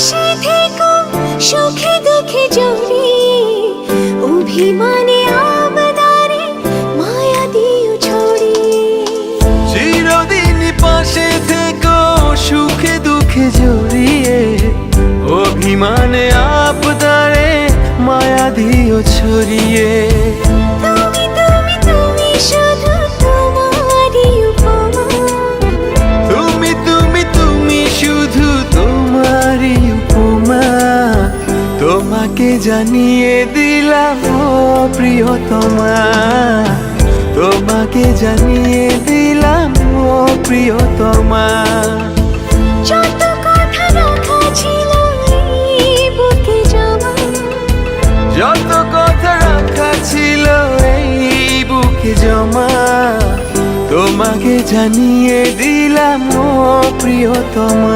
পাশে থেকো সুখে দুঃখে জড়িয়ে, অভিমানে আবদারে মায়া দিও ছড়িয়ে। চিরদিন পাশে থেকো সুখে দুঃখে জড়িয়ে, অভিমানে আবদারে মায়া দিও ছড়িয়ে। তুমি তুমি তুমি শুধু তোমারই উপমা, তুমি তুমি তুমি শুধু তোমারই উপমা। তোমাকে জানিয়ে দিলাম ও প্রিয়তমা, তোমাকে জানিয়ে দিলাম ও প্রিয়তমা। যত কথা রাখা ছিল এই বুকে জমা, যত কথা রাখা ছিল এই বুকে জমা, তোমাকে জানিয়ে দিলাম ও প্রিয়তমা।